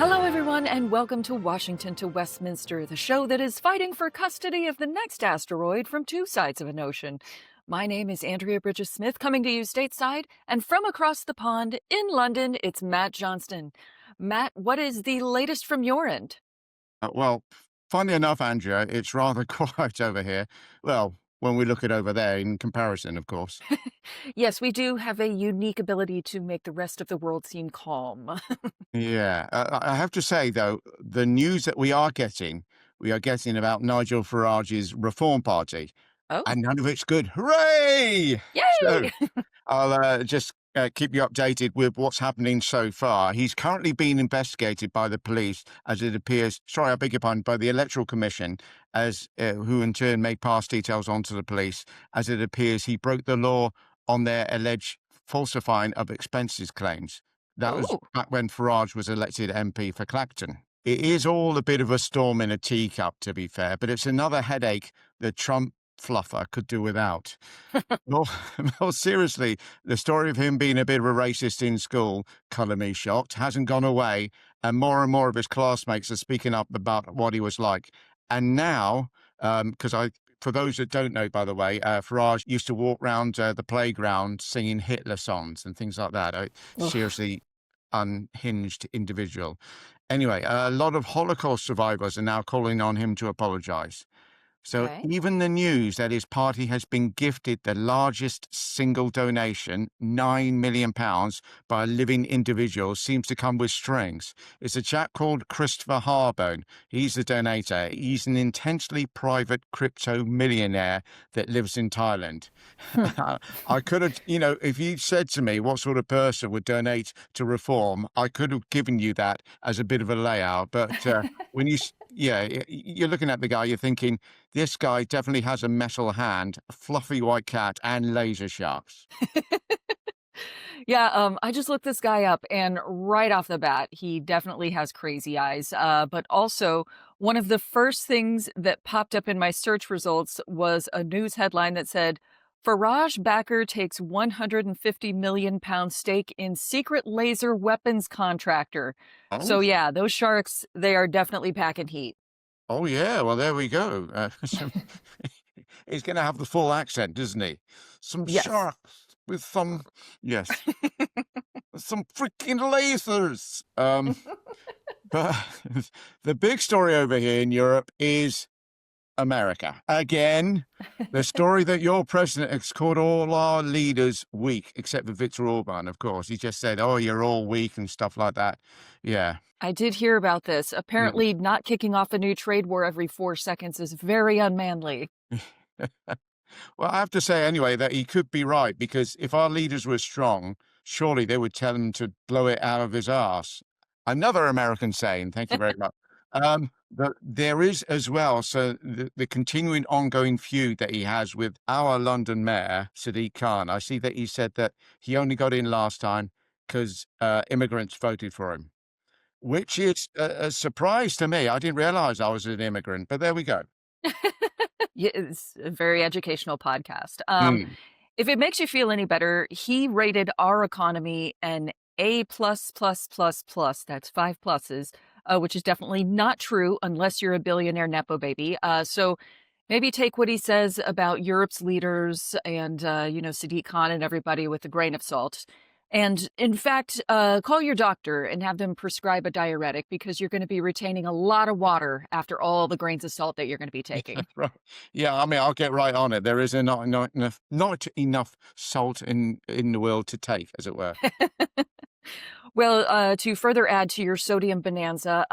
Hello, everyone, and welcome to Washington to Westminster, the show that is fighting for custody of the next asteroid from two sides of an ocean. My name is Andrea Bridges-Smith, coming to you stateside, and from across the pond in London, it's Matt Johnston. Matt, what is the latest from your end? Well, funny enough, Andrea, it's rather quiet over here. Well, when we look at over there in comparison, of course. Yes, we do have a unique ability to make the rest of the world seem calm. Yeah, I have to say, though, the news that we are getting about Nigel Farage's Reform Party, Oh, and none of it's good. Hooray! So yay! I'll just keep you updated with what's happening so far. He's currently being investigated by the police, as it appears, sorry, I beg your pardon, by the Electoral Commission, as who in turn may pass details on to the police, as it appears he broke the law on their alleged falsifying of expenses claims. That was Oh, back when Farage was elected MP for Clacton. It is all a bit of a storm in a teacup, to be fair, but it's another headache the Trump fluffer could do without. Well, well, seriously, the story of him being a bit of a racist in school, colour me shocked, hasn't gone away, and more of his classmates are speaking up about what he was like. And now, for those that don't know, by the way, Farage used to walk around the playground singing Hitler songs and things like that. ugh, Seriously unhinged individual. Anyway, a lot of Holocaust survivors are now calling on him to apologize. So okay. even the news that his party has been gifted the largest single donation, £9 million, by a living individual seems to come with strings. It's a chap called Christopher Harbone. He's the donator. He's an intensely private crypto millionaire that lives in Thailand. I could have, if you said to me what sort of person would donate to Reform, I could have given you that as a bit of a layout. But when you're looking at the guy, you're thinking, this guy definitely has a metal hand, a fluffy white cat, and laser sharks. Yeah, I just looked this guy up, and right off the bat, he definitely has crazy eyes. But also, one of the first things that popped up in my search results was a news headline that said, Farage backer takes 150 million pound stake in secret laser weapons contractor. Oh, So yeah, those sharks, they are definitely packing heat. oh yeah. Well, there we go. He's going to have the full accent, isn't he? Some Yes. sharks with some, yes, some freaking lasers. But the big story over here in Europe is America. Again, the story that your president has called all our leaders weak, except for Viktor Orban, of course. He just said, oh, you're all weak and stuff like that. Yeah. I did hear about this. Apparently, not kicking off a new trade war every 4 seconds is very unmanly. Well, I have to say anyway that he could be right, because if our leaders were strong, surely they would tell him to blow it out of his arse. Another American saying, thank you very much. There is as well, so the continuing ongoing feud that he has with our London mayor, Sadiq Khan. I see that he said that he only got in last time because immigrants voted for him, which is a surprise to me. I didn't realize I was an immigrant, but there we go. Yeah, it's a very educational podcast. Mm. If it makes you feel any better, he rated our economy an A plus plus plus plus. That's 5 pluses, which is definitely not true unless you're a billionaire nepo baby. So maybe take what he says about Europe's leaders and Sadiq Khan and everybody with a grain of salt. And in fact, call your doctor and have them prescribe a diuretic, because you're going to be retaining a lot of water after all the grains of salt that you're going to be taking. Right. Yeah, I mean, I'll get right on it. There is not enough salt in the world to take, as it were. Well, to further add to your sodium bonanza,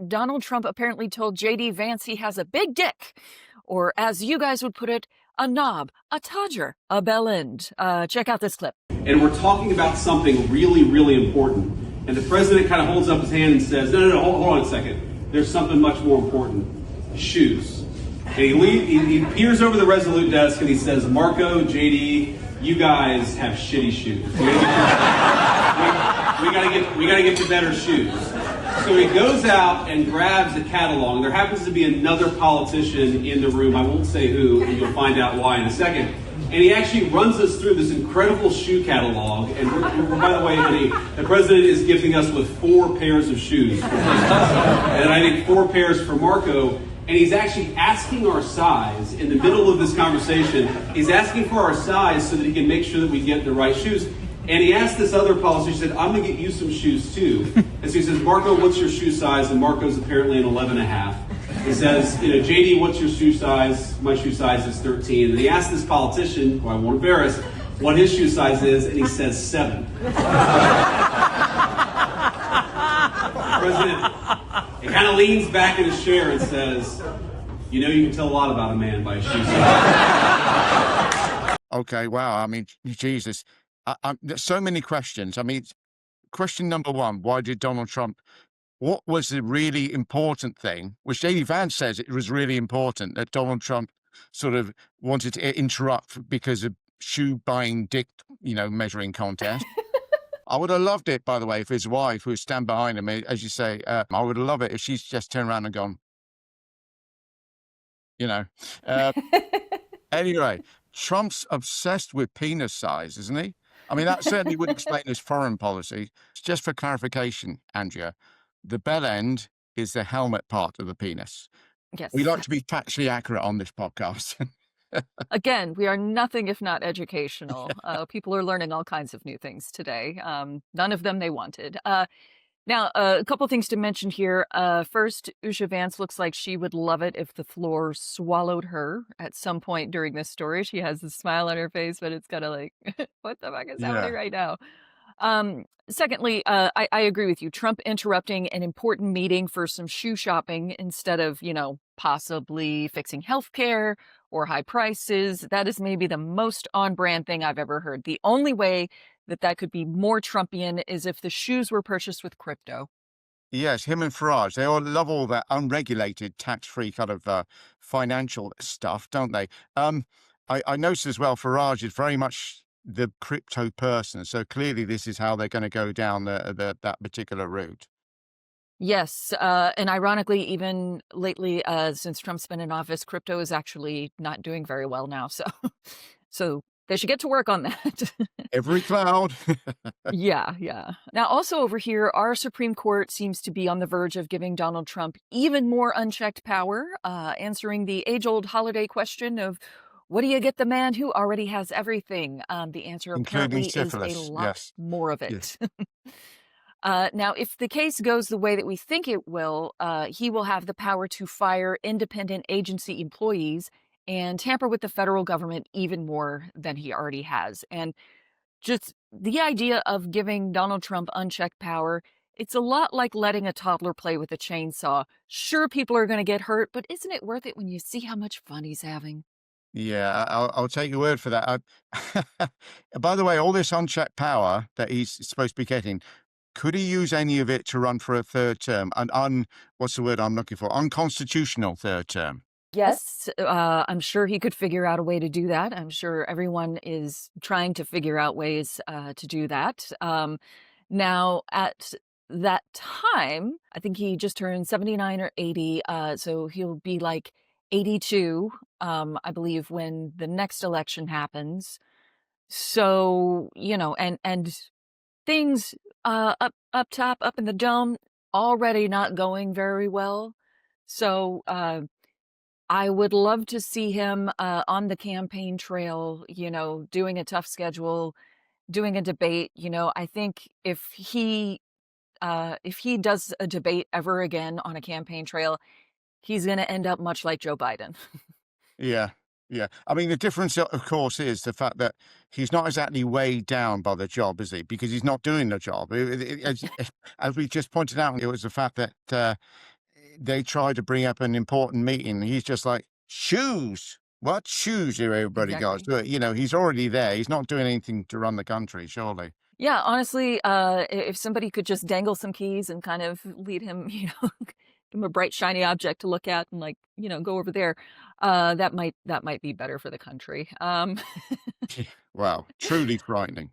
Donald Trump apparently told JD Vance he has a big dick, or as you guys would put it, a knob, a todger, a bell end. Check out this clip. And we're talking about something really, really important. And the president kind of holds up his hand and says, no, hold on a second. There's something much more important. Shoes. And he peers over the Resolute desk and he says, Marco, JD, you guys have shitty shoes. We gotta get you better shoes. So he goes out and grabs a catalog. There happens to be another politician in the room. I won't say who, and you'll find out why in a second. And he actually runs us through this incredible shoe catalog. And by the way, the president is gifting us with 4 pairs of shoes. And I think 4 pairs for Marco. And he's actually asking our size in the middle of this conversation. He's asking for our size so that he can make sure that we get the right shoes. And he asked this other politician, he said, I'm going to get you some shoes too. And so he says, Marco, what's your shoe size? And Marco's apparently an 11 and a half. He says, JD, what's your shoe size? My shoe size is 13. And he asked this politician, who I won't embarrass, what his shoe size is, and he says 7. President, he kind of leans back in his chair and says, you can tell a lot about a man by his shoe size. Okay, wow. I mean, Jesus. There's so many questions. I mean, question number 1, why did Donald Trump, what was the really important thing, which JD Vance says it was really important that Donald Trump sort of wanted to interrupt because of shoe buying dick, measuring contest. I would have loved it, by the way, if his wife, who stand behind him, as you say, I would have loved it if she's just turned around and gone, Anyway, Trump's obsessed with penis size, isn't he? I mean, that certainly would explain his foreign policy. Just for clarification, Andrea, the bell end is the helmet part of the penis. Yes. We like to be factually accurate on this podcast. Again, we are nothing if not educational. People are learning all kinds of new things today. None of them they wanted. Now, a couple things to mention here. First, Usha Vance looks like she would love it if the floor swallowed her at some point during this story. She has a smile on her face, but it's kind of like, what the fuck is happening right now? Secondly, I agree with you. Trump interrupting an important meeting for some shoe shopping instead of, possibly fixing healthcare or high prices. That is maybe the most on-brand thing I've ever heard. The only way that could be more Trumpian is if the shoes were purchased with crypto. Yes, him and Farage, they all love all that unregulated, tax-free kind of financial stuff, don't they? I noticed as well, Farage is very much the crypto person, so clearly this is how they're going to go down that particular route. Yes, and ironically, even lately, since Trump's been in office, crypto is actually not doing very well now. So they should get to work on that. Every cloud. Yeah. Now, also over here, our Supreme Court seems to be on the verge of giving Donald Trump even more unchecked power, answering the age-old holiday question of, what do you get the man who already has everything? The answer apparently is a lot more of it. Yes. Now, if the case goes the way that we think it will, he will have the power to fire independent agency employees and tamper with the federal government even more than he already has. And just the idea of giving Donald Trump unchecked power, it's a lot like letting a toddler play with a chainsaw. Sure, people are going to get hurt, but isn't it worth it when you see how much fun he's having? Yeah, I'll take your word for that. By the way, all this unchecked power that he's supposed to be getting, could he use any of it to run for a 3rd term? What's the word I'm looking for? Unconstitutional 3rd term. Yes, I'm sure he could figure out a way to do that. I'm sure everyone is trying to figure out ways to do that. Now, at that time, I think he just turned 79 or 80, so he'll be like 82, I believe, when the next election happens. So, and things up top, up in the dome, already not going very well. So I would love to see him on the campaign trail, doing a tough schedule, doing a debate. I think if he does a debate ever again on a campaign trail, he's going to end up much like Joe Biden. Yeah. I mean, the difference, of course, is the fact that he's not exactly weighed down by the job, is he? Because he's not doing the job. As we just pointed out, it was the fact that they tried to bring up an important meeting. He's just like, shoes. What shoes do everybody got? He's already there. He's not doing anything to run the country, surely. Yeah, honestly, if somebody could just dangle some keys and kind of lead him, give him a bright, shiny object to look at and go over there, that might be better for the country. Wow, truly frightening.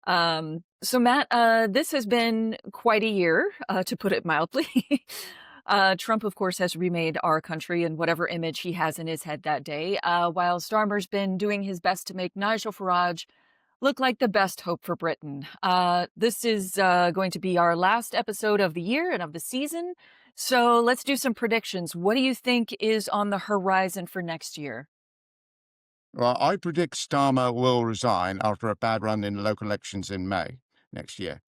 So Matt, this has been quite a year, to put it mildly. Trump, of course, has remade our country in whatever image he has in his head that day, while Starmer's been doing his best to make Nigel Farage look like the best hope for Britain. This is going to be our last episode of the year and of the season. So let's do some predictions. What do you think is on the horizon for next year? Well, I predict Starmer will resign after a bad run in local elections in May next year.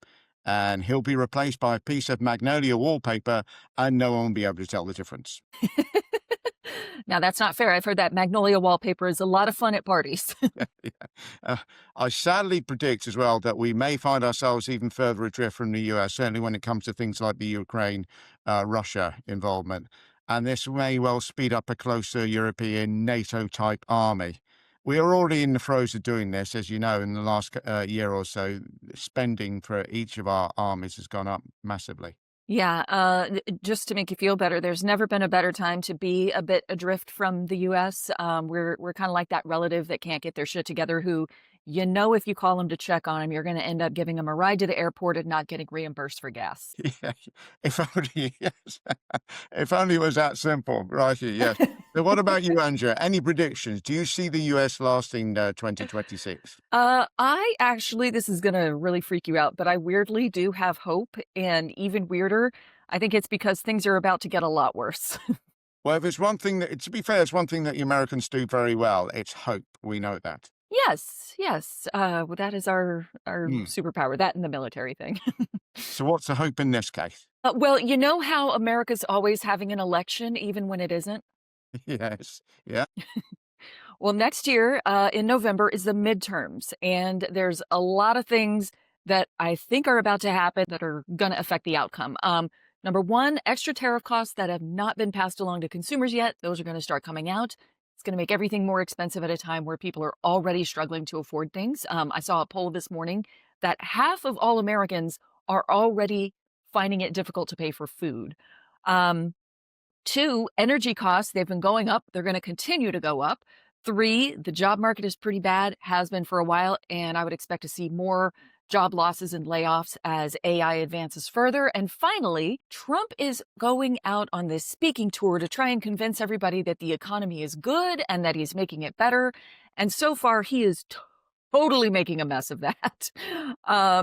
And he'll be replaced by a piece of magnolia wallpaper, and no one will be able to tell the difference. Now, that's not fair. I've heard that magnolia wallpaper is a lot of fun at parties. Yeah. I sadly predict as well that we may find ourselves even further adrift from the US, certainly when it comes to things like the Ukraine Russia involvement. And this may well speed up a closer European NATO type army. We are already in the throes of doing this, as you know, in the last year or so. Spending for each of our armies has gone up massively. Yeah, just to make you feel better, there's never been a better time to be a bit adrift from the US. We're kind of like that relative that can't get their shit together who, if you call them to check on them, you're going to end up giving them a ride to the airport and not getting reimbursed for gas. Yeah, if only, yes. If only it was that simple, right? Yes. So what about you, Andrea? Any predictions? Do you see the US lasting 2026? I actually, this is going to really freak you out, but I weirdly do have hope. And even weirder, I think it's because things are about to get a lot worse. Well, if it's one thing that, to be fair, it's one thing that the Americans do very well. It's hope. We know that. Yes, yes. Well, that is our Hmm. superpower, that and the military thing. So what's the hope in this case? Well, you know how America's always having an election, even when it isn't? Yes. Yeah. Well, next year in November is the midterms, and there's a lot of things that I think are about to happen that are going to affect the outcome. Number one, extra tariff costs that have not been passed along to consumers yet, those are going to start coming out. It's going to make everything more expensive at a time where people are already struggling to afford things. I saw a poll this morning that half of all Americans are already finding it difficult to pay for food. Um, Two, energy costs, they've been going up. They're going to continue to go up. Three, the job market is pretty bad, has been for a while, and I would expect to see more job losses and layoffs as AI advances further. And finally, Trump is going out on this speaking tour to try and convince everybody that the economy is good and that he's making it better. And so far, he is totally making a mess of that.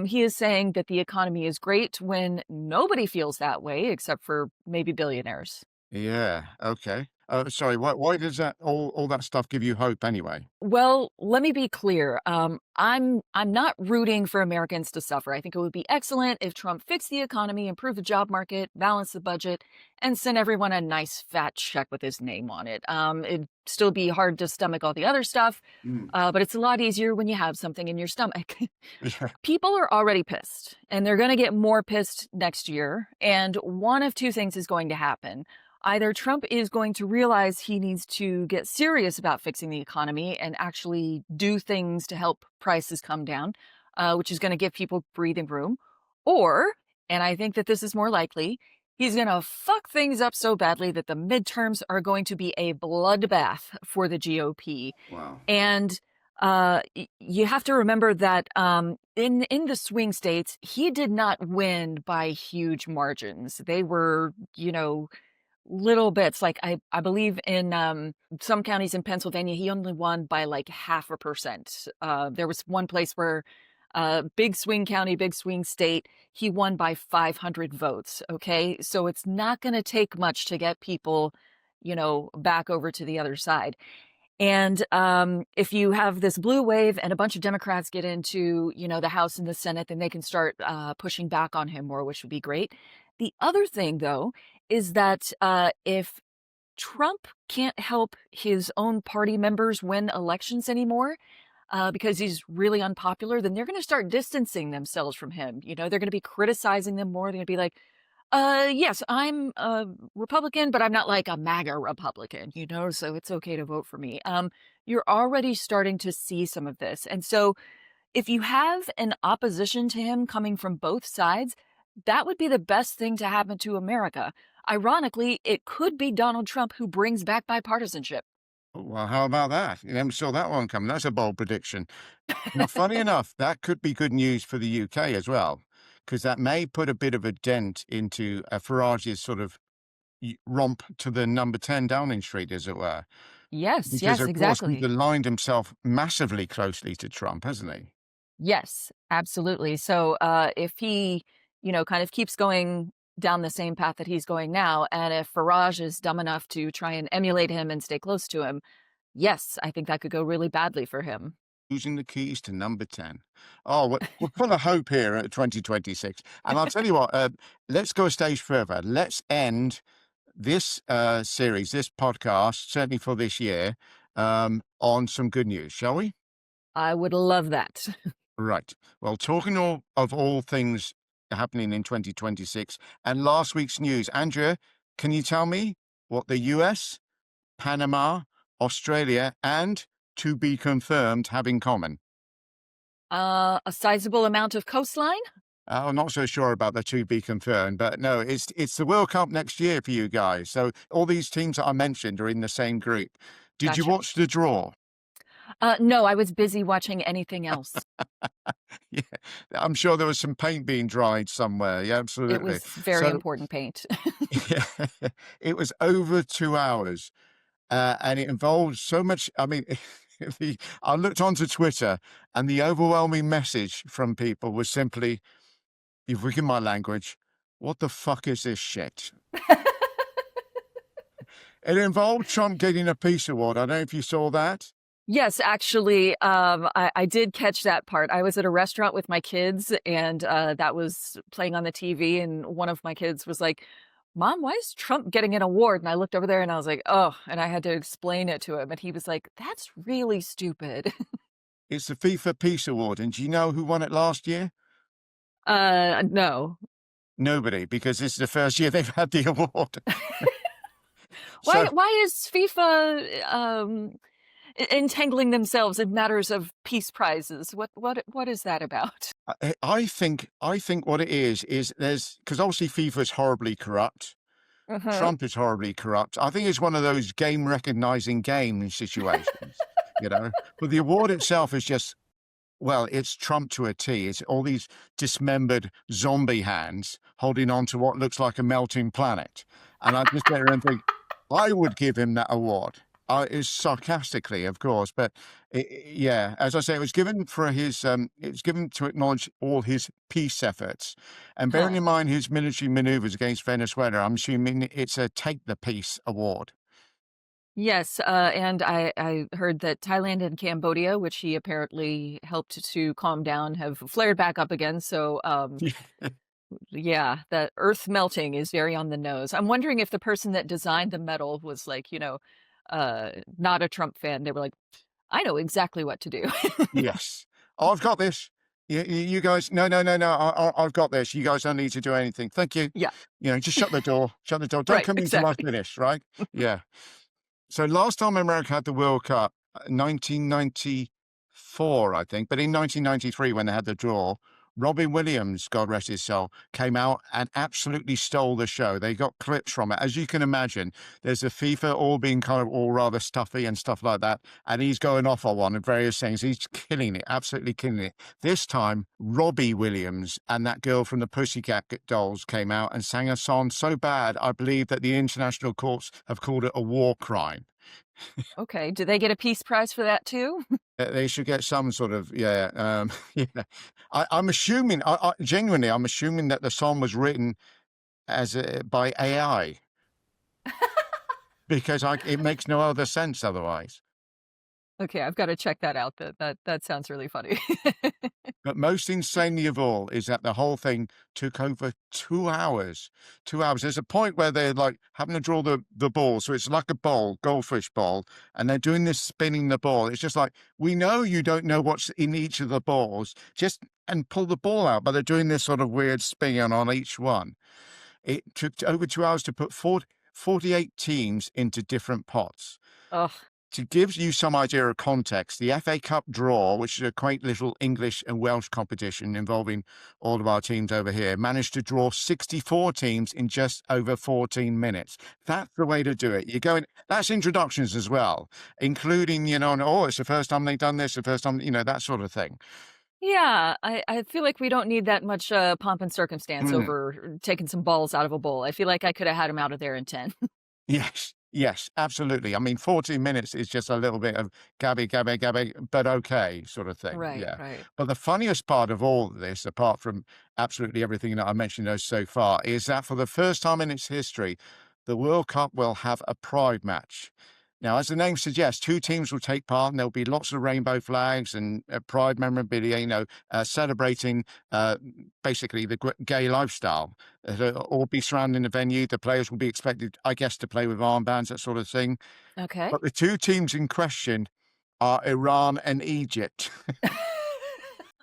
He is saying that the economy is great when nobody feels that way, except for maybe billionaires. Yeah. Okay. Sorry. Why does that all that stuff give you hope anyway? Well, let me be clear. I'm not rooting for Americans to suffer. I think it would be excellent if Trump fixed the economy, improved the job market, balanced the budget, and sent everyone a nice fat check with his name on it. It'd still be hard to stomach all the other stuff, Mm. but it's a lot easier when you have something in your stomach. Yeah. People are already pissed, and they're going to get more pissed next year. And one of two things is going to happen. Either Trump is going to realize he needs to get serious about fixing the economy and actually do things to help prices come down, which is going to give people breathing room. Or, and I think that this is more likely, he's going to fuck things up so badly that the midterms are going to be a bloodbath for the GOP. Wow. And you have to remember that in the swing states, he did not win by huge margins. They were, little bits. Like I believe in some counties in Pennsylvania, he only won by like 0.5%. There was one place where big swing county, big swing state, he won by 500 votes. Okay, so it's not going to take much to get people, back over to the other side. And if you have this blue wave and a bunch of Democrats get into, the House and the Senate, then they can start pushing back on him more, which would be great. The other thing, though, is that if Trump can't help his own party members win elections anymore because he's really unpopular, then they're going to start distancing themselves from him. They're going to be criticizing them more. They're going to be like, yes, I'm a Republican, but I'm not like a MAGA Republican, so it's okay to vote for me. You're already starting to see some of this. And so if you have an opposition to him coming from both sides, that would be the best thing to happen to America. Ironically, it could be Donald Trump who brings back bipartisanship. Well, how about that? You never saw that one coming. That's a bold prediction. Now, funny enough, that could be good news for the UK as well, because that may put a bit of a dent into Farage's sort of romp to the number 10 Downing Street, as it were. Yes, Because, yes, of course, he's exactly. aligned himself massively closely to Trump, hasn't he? Yes, absolutely. So, if he, kind of keeps going down the same path that he's going now, and if Farage is dumb enough to try and emulate him and stay close to him, yes, I think that could go really badly for him. Losing the keys to number 10. Oh, we're full of hope here at 2026. And I'll tell you what, let's go a stage further. Let's end this series, this podcast, certainly for this year, on some good news, shall we? I would love that. Right. Well, talking of all things happening in 2026 and last week's news, Andrea, can you tell me what the US, Panama, Australia, and to be confirmed have in common? A sizable amount of coastline? I'm not so sure about the to be confirmed, but no, it's the World Cup next year for you guys. So all these teams that I mentioned are in the same group. Did you Gotcha. watch the draw? No, I was busy watching anything else. Yeah, I'm sure there was some paint being dried somewhere. Yeah, It absolutely. was very So important paint. yeah, it was over 2 hours, and it involved so much. I mean, I looked onto Twitter, and the overwhelming message from people was simply, "You've forgiven my language. What the fuck is this shit?" It involved Trump getting a peace award. I don't know if you saw that. Yes, actually, I did catch that part. I was at a restaurant with my kids, and that was playing on the TV, and one of my kids was like, "Mom, why is Trump getting an award?" And I looked over there, and I was like, "Oh," and I had to explain it to him, and he was like, "That's really stupid." It's the FIFA Peace Award, and do you know who won it last year? No. Nobody, because this is the first year they've had the award. Why So why is FIFA, entangling themselves in matters of peace prizes? What is that about? I think what it is there's because obviously FIFA is horribly corrupt. Uh-huh. Trump is horribly corrupt. I think it's one of those game recognizing game situations, you know. But the award itself is just, well, it's Trump to a T. It's all these dismembered zombie hands holding on to what looks like a melting planet. And I just sit there and think, I would give him that award. It's sarcastically, of course, but yeah, as I say, it was given for his. It was given to acknowledge all his peace efforts, and bearing Huh. in mind his military maneuvers against Venezuela, I'm assuming it's a Take the Peace award. Yes, and I heard that Thailand and Cambodia, which he apparently helped to calm down, have flared back up again. So, yeah, that earth melting is very on the nose. I'm wondering if the person that designed the medal was like, not a Trump fan. They were like, I know exactly what to do. Yes. Oh, I've got this. You guys, no, no, no, no. I've got this. You guys don't need to do anything. Thank you. Yeah, Just shut the door. Shut the door. Don't right, come in till I exactly. finish, right? Yeah. So last time America had the World Cup, 1994, I think, but in 1993 when they had the draw, Robin Williams, God rest his soul, came out and absolutely stole the show. They got clips from it. As you can imagine, there's a FIFA all being kind of all rather stuffy and stuff like that. And he's going off on one and various things. He's killing it, absolutely killing it. This time, Robbie Williams and that girl from the Pussycat Dolls came out and sang a song so bad, I believe that the international courts have called it a war crime. Okay, do they get a peace prize for that too? They should get some sort of yeah. I'm assuming, genuinely, I'm assuming that the song was written by AI because it makes no other sense otherwise. Okay, I've gotta check that out. That sounds really funny. But most insanely of all is that the whole thing took over 2 hours. 2 hours. There's a point where they're like having to draw the ball. So it's like a bowl, goldfish bowl, and they're doing this spinning the ball. It's just like, we know you don't know what's in each of the balls, just and pull the ball out. But they're doing this sort of weird spin on each one. It took over 2 hours to put 48 teams into different pots. Ugh. To give you some idea of context, the FA Cup draw, which is a quaint little English and Welsh competition involving all of our teams over here, managed to draw 64 teams in just over 14 minutes. That's the way to do it. You're going, that's introductions as well, including, it's the first time they've done this, the first time, that sort of thing. Yeah, I feel like we don't need that much, pomp and circumstance Mm. over taking some balls out of a bowl. I feel like I coulda had him out of there in 10. Yes, yes, absolutely. I mean, 14 minutes is just a little bit of gabby, gabby, gabby, but okay, sort of thing. Right, Yeah. right. But the funniest part of all this, apart from absolutely everything that I mentioned so far, is that for the first time in its history, the World Cup will have a pride match. Now, as the name suggests, two teams will take part, and there'll be lots of rainbow flags and pride memorabilia, celebrating basically the gay lifestyle. It'll all be surrounding the venue. The players will be expected, I guess, to play with armbands, that sort of thing. Okay. But the two teams in question are Iran and Egypt.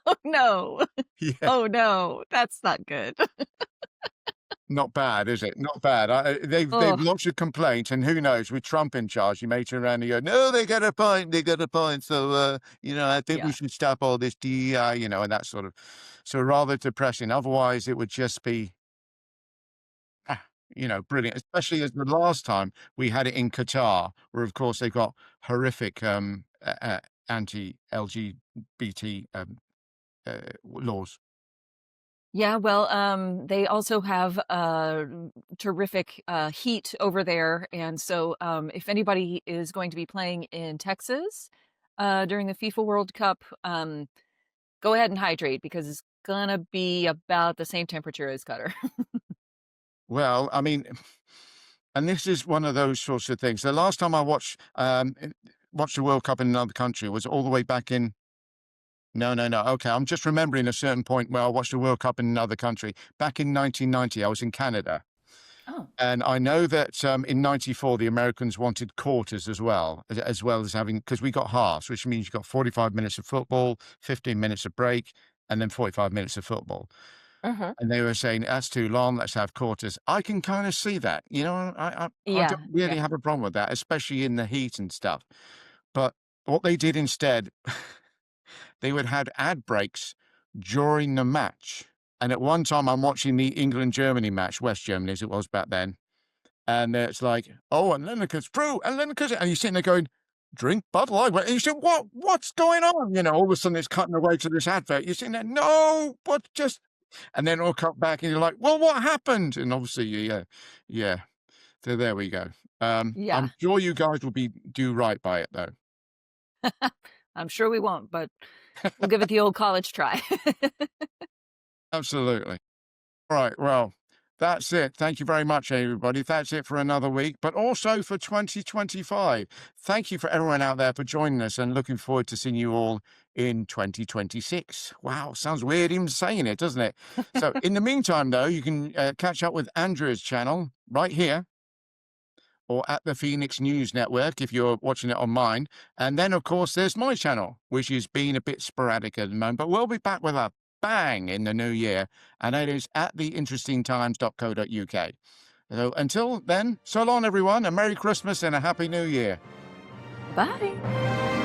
Oh, no. Yeah, Oh, no. That's not good. not bad, is it? Not bad. They've Oh, lodged a complaint, and who knows? With Trump in charge, you may turn around and go, "No, they got a point. They got a point." So, I think we yeah. should stop all this DEI, and that sort of. So rather depressing. Otherwise, it would just be brilliant, especially as the last time we had it in Qatar, where of course they've got horrific anti-LGBT laws. Yeah, well, they also have, terrific, heat over there, and so, if anybody is going to be playing in Texas, during the FIFA World Cup, go ahead and hydrate because it's gonna be about the same temperature as Qatar. Well, I mean, and this is one of those sorts of things. The last time I watched the World Cup in another country was all the way back in. No, no, no. Okay, I'm just remembering a certain point where I watched the World Cup in another country. Back in 1990, I was in Canada. Oh. And I know that in '94, the Americans wanted quarters as well as having, because we got halves, which means you got 45 minutes of football, 15 minutes of break, and then 45 minutes of football. Mhm. And they were saying, that's too long, let's have quarters. I can kind of see that. I don't Yeah, really yeah. have a problem with that, especially in the heat and stuff. But what they did instead, they would have ad breaks during the match. And at one time, I'm watching the England-Germany match, West Germany as it was back then. And it's like, oh, and Lineker's through, and Lineker's, and you're sitting there going, drink Bud Light. And you say, what's going on? All of a sudden it's cutting away to this advert. You're sitting there, no, what just, and then it'll cut back and you're like, well, what happened? And obviously, yeah. So there we go. Yeah. I'm sure you guys will do right by it though. I'm sure we won't, but we'll give it the old college try. Absolutely. All right. Well, that's it. Thank you very much, everybody. That's it for another week, but also for 2025. Thank you for everyone out there for joining us and looking forward to seeing you all in 2026. Wow, sounds weird even saying it, doesn't it? So, in the meantime, though, you can catch up with Andrea's channel right here or at the Phoenix News Network if you're watching it on mine. And then, of course, there's my channel, which is being a bit sporadic at the moment, but we'll be back with a bang in the new year. And it is at theinterestingtimes.co.uk. So until then, so long, everyone, a Merry Christmas and a Happy New Year. Bye.